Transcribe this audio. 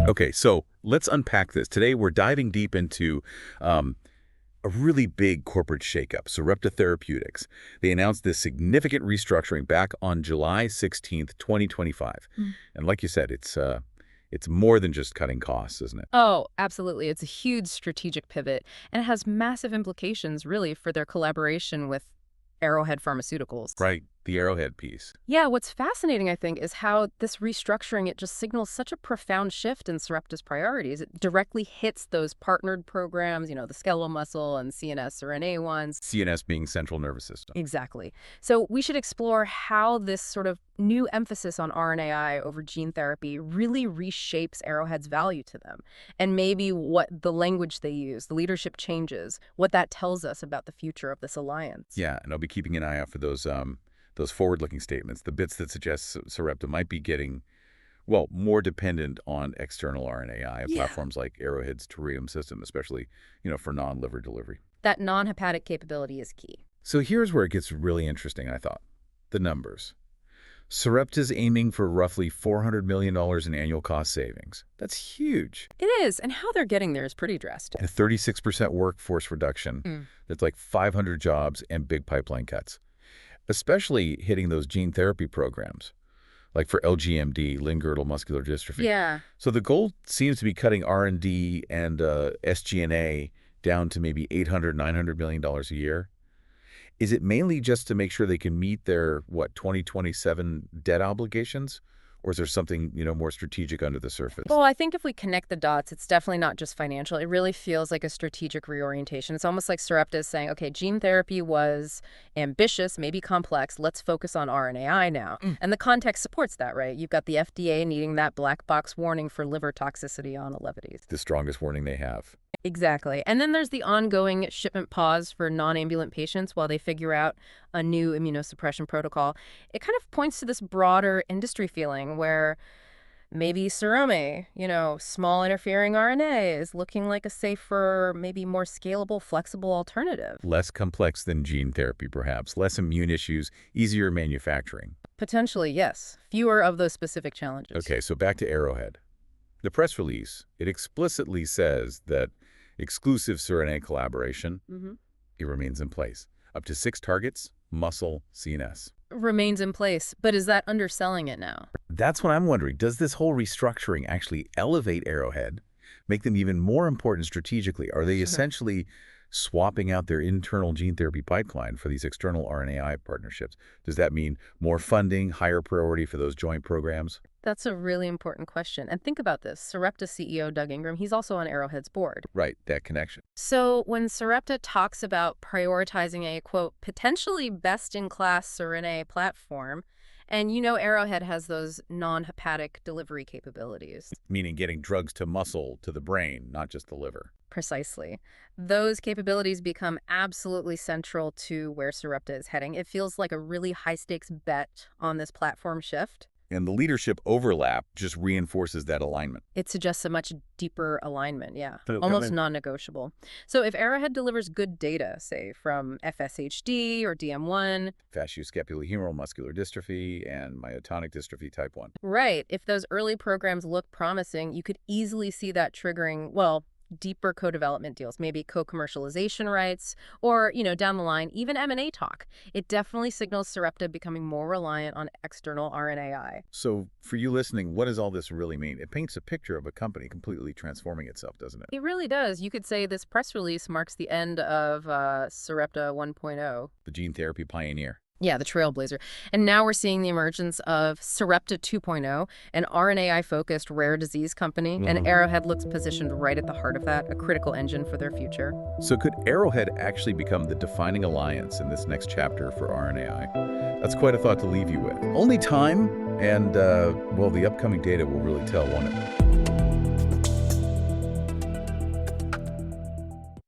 Okay, so let's unpack this. Today, we're diving deep into a really big corporate shakeup, Sarepta Therapeutics. They announced this significant restructuring back on July 16th, 2025. And like you said, it's more than just cutting costs, isn't it? Oh, absolutely. It's a huge strategic pivot, and it has massive implications, really, for their collaboration with Arrowhead Pharmaceuticals. Right, the Arrowhead piece. Yeah, what's fascinating, I think, is how this restructuring, it just signals such a profound shift in Sarepta's priorities. It directly hits those partnered programs, the skeletal muscle and CNS RNA ones. CNS being central nervous system. Exactly. So we should explore how this sort of new emphasis on RNAi over gene therapy really reshapes Arrowhead's value to them, and maybe what the language they use, the leadership changes, what that tells us about the future of this alliance. Yeah, and I'll be keeping an eye out for those forward-looking statements, the bits that suggest Sarepta might be getting, well, more dependent on external RNAi platforms like Arrowhead's Thorium system, especially, for non-liver delivery. That non-hepatic capability is key. So here's where it gets really interesting, I thought. The numbers. Sarepta's aiming for roughly $400 million in annual cost savings. That's huge. It is, and how they're getting there is pretty drastic. And a 36% workforce reduction. That's like 500 jobs and big pipeline cuts, especially hitting those gene therapy programs, like for LGMD, limb-girdle muscular dystrophy. Yeah. So the goal seems to be cutting R&D and SG&A down to maybe $800, $900 million a year. Is it mainly just to make sure they can meet their, 2027 debt obligations? Or is there something, more strategic under the surface? Well, I think if we connect the dots, it's definitely not just financial. It really feels like a strategic reorientation. It's almost like Sarepta is saying, okay, gene therapy was ambitious, maybe complex. Let's focus on RNAi now. And the context supports that, right? You've got the FDA needing that black box warning for liver toxicity on Elevides. The strongest warning they have. Exactly. And then there's the ongoing shipment pause for non-ambulant patients while they figure out a new immunosuppression protocol. It kind of points to this broader industry feeling where maybe siRNA, small interfering RNA, is looking like a safer, maybe more scalable, flexible alternative. Less complex than gene therapy, perhaps. Less immune issues, easier manufacturing. Potentially, yes. Fewer of those specific challenges. Okay, so back to Arrowhead. The press release, it explicitly says that exclusive siRNA collaboration, it remains in place. Up to 6 targets, muscle, CNS. Remains in place, but is that underselling it now? That's what I'm wondering. Does this whole restructuring actually elevate Arrowhead, make them even more important strategically? Are they essentially swapping out their internal gene therapy pipeline for these external RNAi partnerships? Does that mean more funding, higher priority for those joint programs? That's a really important question. And think about this. Sarepta CEO Doug Ingram, he's also on Arrowhead's board. Right, that connection. So when Sarepta talks about prioritizing a, quote, potentially best-in-class siRNA platform, and Arrowhead has those non-hepatic delivery capabilities. Meaning getting drugs to muscle, to the brain, not just the liver. Precisely. Those capabilities become absolutely central to where Sarepta is heading. It feels like a really high-stakes bet on this platform shift. And the leadership overlap just reinforces that alignment. It suggests a much deeper alignment, yeah. Almost non-negotiable. So if Arrowhead delivers good data, say, from FSHD or DM1... fascioscapulohumeral muscular dystrophy and myotonic dystrophy type 1. Right. If those early programs look promising, you could easily see that triggering, deeper co-development deals, maybe co-commercialization rights, or, down the line, even M&A talk. It definitely signals Sarepta becoming more reliant on external RNAi. So for you listening, what does all this really mean? It paints a picture of a company completely transforming itself, doesn't it? It really does. You could say this press release marks the end of Sarepta 1.0. The gene therapy pioneer. Yeah, the trailblazer. And now we're seeing the emergence of Sarepta 2.0, an RNAi-focused rare disease company, and Arrowhead looks positioned right at the heart of that, a critical engine for their future. So could Arrowhead actually become the defining alliance in this next chapter for RNAi? That's quite a thought to leave you with. Only time and, the upcoming data will really tell, won't it?